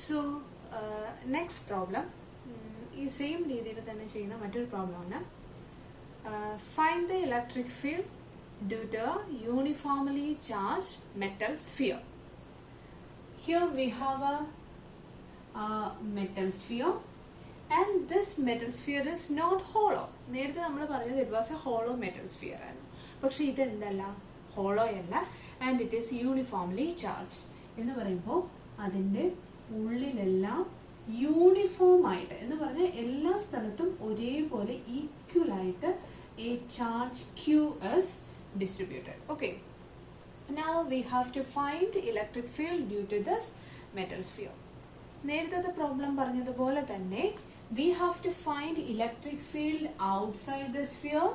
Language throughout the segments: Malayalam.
സോ നെക്സ്റ്റ് പ്രോബ്ലം ഈ സെയിം രീതിയിൽ തന്നെ ചെയ്യുന്ന മറ്റൊരു പ്രോബ്ലമാണ്. Find the electric field due to uniformly charged metal sphere. Here we have a metal sphere and this metal sphere is not hollow. നേരത്തെ നമ്മൾ പറഞ്ഞത് it was a hollow metal sphere ആണ്. പക്ഷെ ഇത് എന്തല്ല, ഹോളോ അല്ല, and it is uniformly charge എന്ന് പറയുമ്പോൾ അതിന്റെ ഉള്ളിലെല്ലാം യൂണിഫോം ആയിട്ട് എന്ന് പറഞ്ഞാൽ എല്ലാ സ്ഥലത്തും ഒരേപോലെ ഈക്വൽ ആയിട്ട് a charge Q is distributed. Okay. Now we have to find the electric field due to this metal sphere. നേരത്തെ പ്രോബ്ലം പറഞ്ഞതുപോലെ തന്നെ we have to find electric field outside the sphere,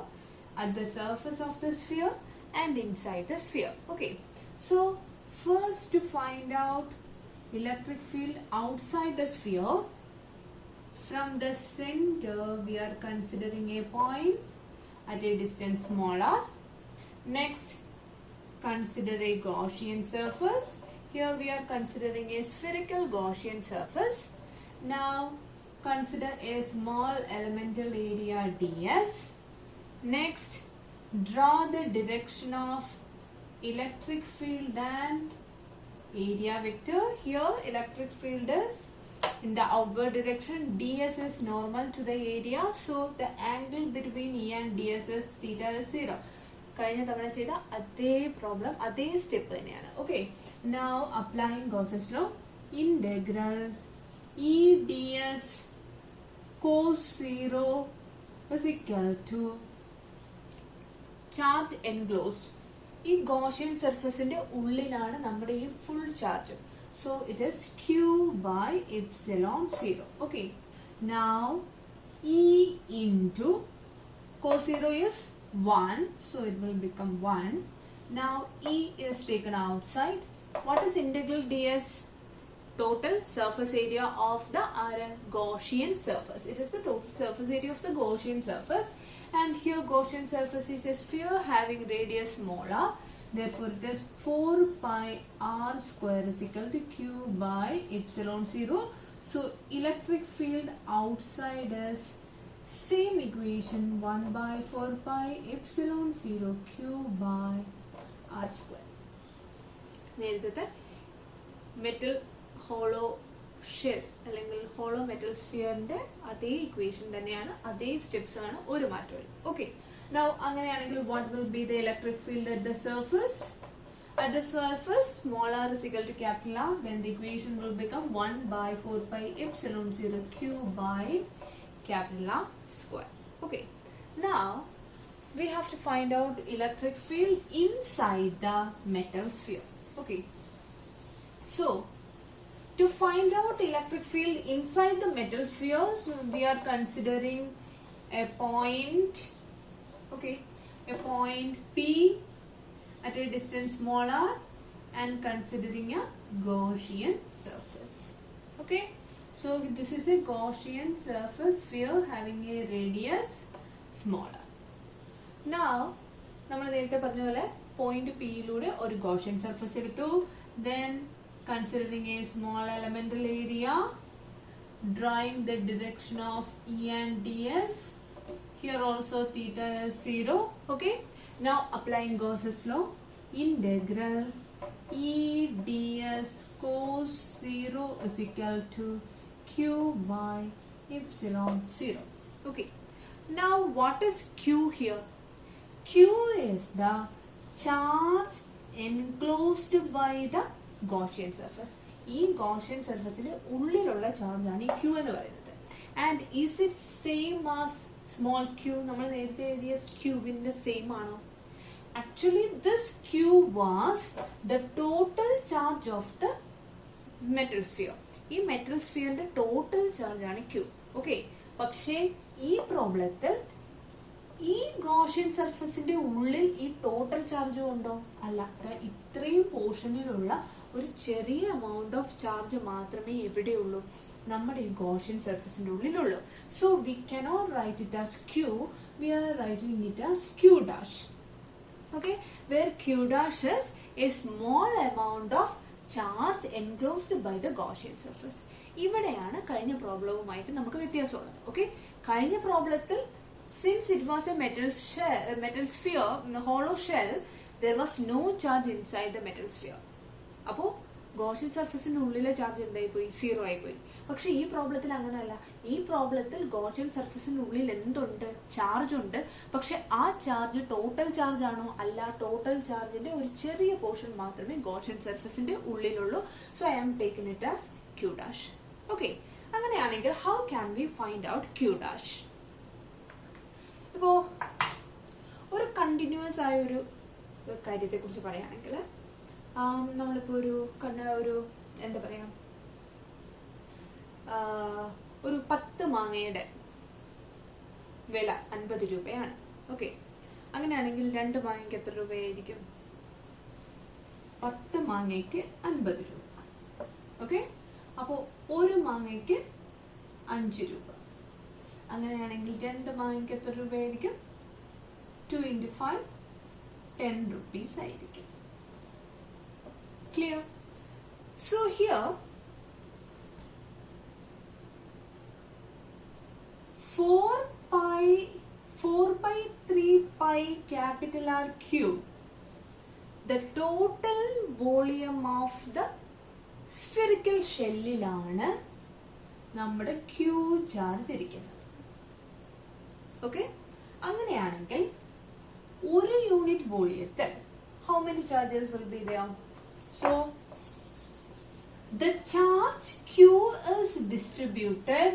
at the surface of the sphere and inside the sphere. Okay. So first to find out electric field outside the sphere, from the center we are considering a point at a distance smaller. Next, consider a Gaussian surface. Here we are considering a spherical Gaussian surface. Now consider a small elemental area ds. Next, draw the direction of electric field and area vector. Here electric field is in the outward direction, ds is normal to the area, so the angle between E and ds is theta is 0. കഴിഞ്ഞ തവണ ചെയ്ത അതേ പ്രോബ്ലം അതേ സ്റ്റെപ്പ് തന്നെയാണ്. Okay, now applying Gauss's law, integral E D S cos 0 is equal to charge enclosed. ഈ ഗോഷ്യൻ സർഫസിന്റെ ഉള്ളിലാണ് നമ്മുടെ ഈ full charge. So it is Q by epsilon 0. Okay, now E into cos 0 is 1, so it will become 1. Now E is taken outside. What is integral ds? Total surface area of the Gaussian surface. It is the total surface area of the Gaussian surface, and here Gaussian surface is a sphere having radius smaller. Therefore, it is 4 pi r square is equal to Q by epsilon 0. So electric field outside is same equation, 1 by 4 pi epsilon 0 Q by r square. നേരത്തെ മെറ്റൽ ഹോളോ ഷെൽ അല്ലെങ്കിൽ ഹോളോ മെറ്റൽ സ്ഫിയറിന്റെ അതേ ഇക്വേഷൻ തന്നെയാണ്, അതേ സ്റ്റെപ്സ് ആണ്, ഒരു മാറ്റവും. ഓക്കെ, നൗ അങ്ങനെയാണെങ്കിൽ what will be the electric field at the surface? At the surface, small r is equal to capital R, then the equation will become 1 by 4 pi epsilon 0 Q by capital R square. Okay, now we have to find out electric field inside the metal sphere. Okay, so to find out electric field inside the metal sphere, so we are considering a point, okay, a point P at a distance small r and considering a Gaussian surface. Okay, so this is a Gaussian surface sphere having a radius smaller. Now നമ്മൾ നേരത്തെ പറഞ്ഞ പോലെ പോയിന്റ് പി യിലൂടെ ഒരു Gaussian surface എടുത്തു. Then considering a small elemental area, drawing the direction of E and ds. Here also theta is 0. Okay, now applying Gauss's law, integral E ds cos 0 is equal to Q by epsilon 0. Okay, now what is Q here? Q is the charge enclosed by the Gaussian surface. ഈ Gaussian സർഫസിന്റെ ഉള്ളിലുള്ള ചാർജ് ആണ് ഈ Q എന്ന് പറയുന്നത്. And is it same as small Q? നമ്മൾ നേരത്തെ എഴുതിയ ക്യൂബിന്റെ സെയിം ആണോ? Actually this Q was the total charge of the metal sphere. ഈ മെറ്റൽ സ്ഫിയറിന്റെ ടോട്ടൽ ചാർജ് ആണ് Q. ഓക്കെ, പക്ഷേ ഈ പ്രോബ്ലത്തിൽ ഈ ഗോഷ്യൻ സർഫസിന്റെ ഉള്ളിൽ ഈ ടോട്ടൽ ചാർജ് ഉണ്ടോ? അല്ല, ഇത്രയും പോർഷനിലുള്ള ഒരു ചെറിയ എമൗണ്ട് ഓഫ് ചാർജ് മാത്രമേ എവിടെയുള്ളൂ, നമ്മുടെ ഈ ഗോഷ്യൻ സർഫസിന്റെ ഉള്ളിലുള്ളൂ. So we cannot write it as Q, we are writing it as Q dash. Okay, where Q dash is a small amount of charge enclosed by the Gaussian surface. ഇവിടെയാണ് കഴിഞ്ഞ പ്രോബ്ലവുമായിട്ട് നമുക്ക് വ്യത്യാസമുള്ളത്. ഓക്കെ, കഴിഞ്ഞ പ്രോബ്ലത്തിൽ since it was a metal sphere, the hollow shell, there was no charge inside the metal sphere. അപ്പോ ഗോഷ്യൻ സർഫസിന്റെ ഉള്ളിലെ ചാർജ് എന്തായി പോയി? 0 ആയി പോയി. പക്ഷെ ഈ പ്രോബ്ലത്തിൽ അങ്ങനെയല്ല. ഈ പ്രോബ്ലത്തിൽ ഗോഷ്യൻ സർഫസിന്റെ ഉള്ളിൽ എന്തുണ്ട്? ചാർജ് ഉണ്ട്. പക്ഷെ ആ ചാർജ് ടോട്ടൽ ചാർജ് ആണോ? അല്ല, ടോട്ടൽ ചാർജിന്റെ ഒരു ചെറിയ പോർഷൻ മാത്രമേ ഗോഷ്യൻ സർഫസിന്റെ ഉള്ളിലുള്ളൂ. So I am taking it as Q dash. Okay, അങ്ങനെയാണെങ്കിൽ how can we find out Q dash? ഇപ്പോ ഒരു കണ്ടിന്യൂസ് ആയ ഒരു കാര്യത്തെ കുറിച്ച് പറയുകയാണെങ്കിൽ നമ്മളിപ്പോ ഒരു എന്താ പറയാ, ഒരു 10 മാങ്ങയുടെ വില 50 രൂപയാണ്. ഓക്കെ, അങ്ങനെയാണെങ്കിൽ 2 മാങ്ങയ്ക്ക് എത്ര രൂപയായിരിക്കും? 10 മാങ്ങയ്ക്ക് 50 രൂപ. ഓക്കെ, അപ്പോ ഒരു മാങ്ങയ്ക്ക് 5 രൂപ. അങ്ങനെയാണെങ്കിൽ 2 മാങ്ങയ്ക്ക് എത്ര രൂപയായിരിക്കും? 2 into 5, 10 rupees ആയിരിക്കും. Clear? So here 4 by 3 pi capital R cube, the total volume of the spherical shellിലാണ് നമ്മുടെ ക്യൂ ചാർജ് ഇരിക്കുന്നത്. ഓക്കെ, അങ്ങനെയാണെങ്കിൽ ഒരു യൂണിറ്റ് വോളിയത്തിൽ how many charges will be there? So the charge Q is distributed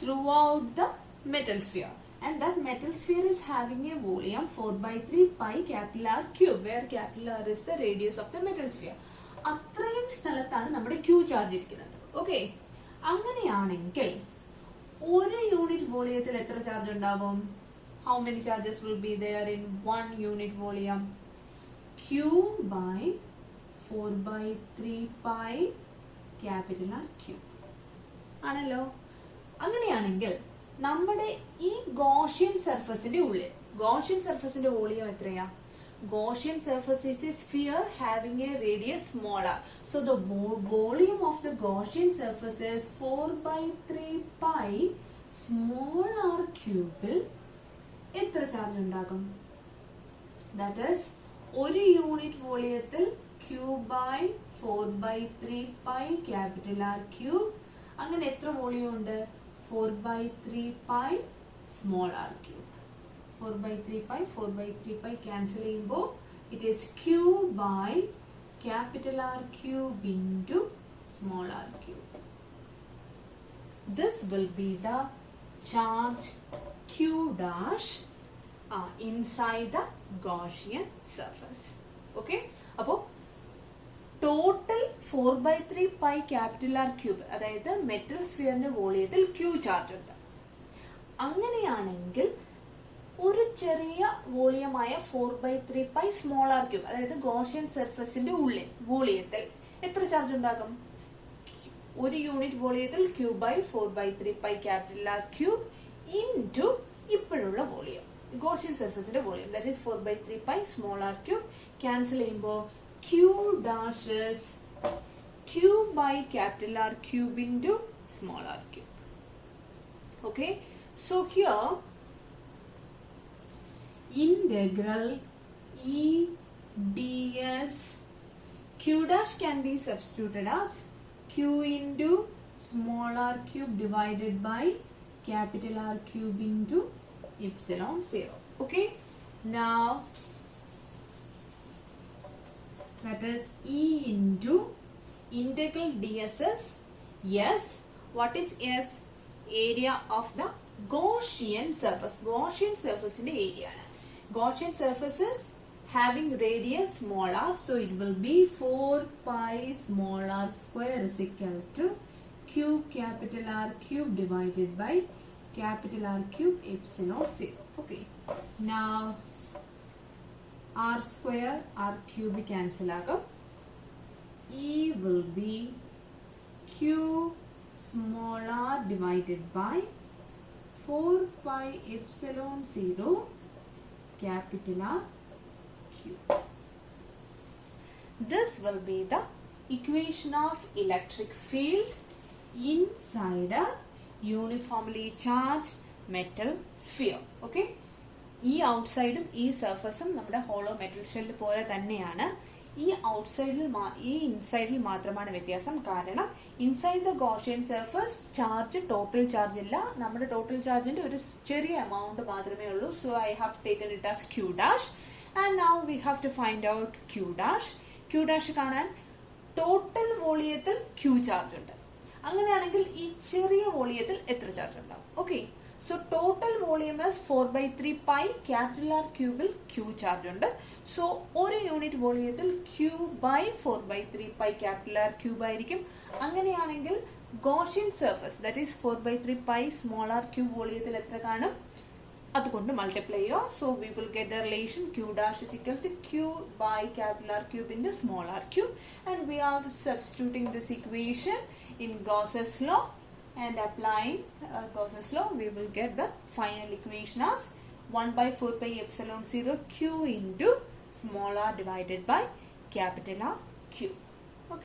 throughout the metal sphere, and that metal sphere is having a volume 4 by 3 pi capital R cube, where capital R is the radius of the metal sphere. അത്രയും സ്ഥലത്താണ് നമ്മുടെ ക്യൂ ചാർജ് ഇരിക്കുന്നത്. ഓക്കെ, അങ്ങനെയാണെങ്കിൽ ഒരു യൂണിറ്റ് വോളിയത്തിൽ എത്ര ചാർജ് ഉണ്ടാവും? How many charges will be there in 1 unit volume? Q by 4 by 3 pi capital R cube ആണല്ലോ. അങ്ങനെയാണെങ്കിൽ നമ്മുടെ ഈ ഗോഷ്യൻ സർഫസിന്റെ ഉള്ളിൽ, ഗോഷ്യൻ സർഫസിന്റെ വോളിയം എത്രയാ? Gaussian surface is a sphere having a radius small r. So the volume of the Gaussian surface is 4 by 3 pi small r cube. എത്ര ചാർജ് ഉണ്ടാകും? That is, ഒരു യൂണിറ്റ് വോളിയത്തിൽ Q by 4 by 3 pi capital R cube. അങ്ങനെ എത്ര വോളിയം ഉണ്ട്? 4 by 3 pi small r cube. 4 by 3 pi, 4 by 3 pi cancel ചെയ്യുമ്പോൾ it is Q by capital R cube into small r cube. This will be the charge Q dash inside the Gaussian surface. Okay, അപ്പോൾ total 4 by 3 pi capital R cube, അതായത് മെറ്റൽ സ്ഫിയറിന്റെ വോളിയത്തിൽ Q ചാർജ് ഉണ്ട്. അങ്ങനെയാണെങ്കിൽ ഒരു ചെറിയ വോളിയമായ 4 by 3 pi small R cube, അതായത് ഗോഷ്യൻ സർഫസിന്റെ ഉള്ളിൽ വോളിയത്തിൽ എത്ര ചാർജ് ഉണ്ടാകും? ഒരു യൂണിറ്റ് വോളിയത്തിൽ Q by 4 by 3 pi capital R cube into ഇപ്പോഴുള്ള വോളിയം, ഗോഷ്യൻ സർഫസിന്റെ volume, that is 4 by 3 pi small r cube. Cancel ചെയ്യുമ്പോൾ Q dash is Q by capital R cube into small r cube. Okay, so here integral E ds Q dash can be substituted as Q into small r cube divided by capital R cube into epsilon 0. Okay, now that is E into integral ds is S. What is S? Area of the Gaussian surface. Gaussian surface in the area. Gaussian surface is having radius small r, so it will be 4 pi small r square is equal to Q capital R cube divided by capital R cube epsilon 0. Okay, now r square r cube cancel agam. E will be Q small r divided by 4 pi epsilon 0 capital R cube. This will be the equation of electric field inside a uniformly charged metal sphere. Okay? ഈ ഔട്ട്സൈഡും ഈ സർഫസും നമ്മുടെ ഹോളോ മെറ്റൽ ഷെല്ല് പോലെ തന്നെയാണ്. ഈ ഔട്ട്സൈഡിൽ ഈ ഇൻസൈഡിൽ മാത്രമാണ് വ്യത്യാസം. കാരണം inside the Gaussian surface charge total charge ഇല്ല. നമ്മുടെ ടോട്ടൽ ചാർജിന്റെ ഒരു ചെറിയ എമൗണ്ട് മാത്രമേ ഉള്ളൂ. So I have taken it as Q dash. And now we have to find out Q dash. Q dash കാണാൻ ടോട്ടൽ വോളിയത്തിൽ ക്യൂ ചാർജ് ഉണ്ട്. അങ്ങനെയാണെങ്കിൽ ഈ ചെറിയ വോളിയത്തിൽ എത്ര ചാർജ് ഉണ്ടാവും? Okay, so total volume is 4/3 pi. Capital R ക്യൂബിൽ ക്യൂ ചാർജ് ഉണ്ട്. സോ ഒരു യൂണിറ്റ് വോളിയത്തിൽ Q by 4/3 pi capital R cube ആയിരിക്കും. അങ്ങനെയാണെങ്കിൽ Gaussian surface that is 4/3 pi small R cube വോളിയത്തിൽ എത്ര കാണും? അതുകൊണ്ട് മൾട്ടിപ്ലൈ ചെയ്യുക. So we will get the relation Q dash is equal to Q by capital R cube into small R cube. And we are substituting this equation in Gauss's law, and applying Gauss's law, we will get the final equation as 1/4 pi epsilon 0 q into small r divided by capital R Q.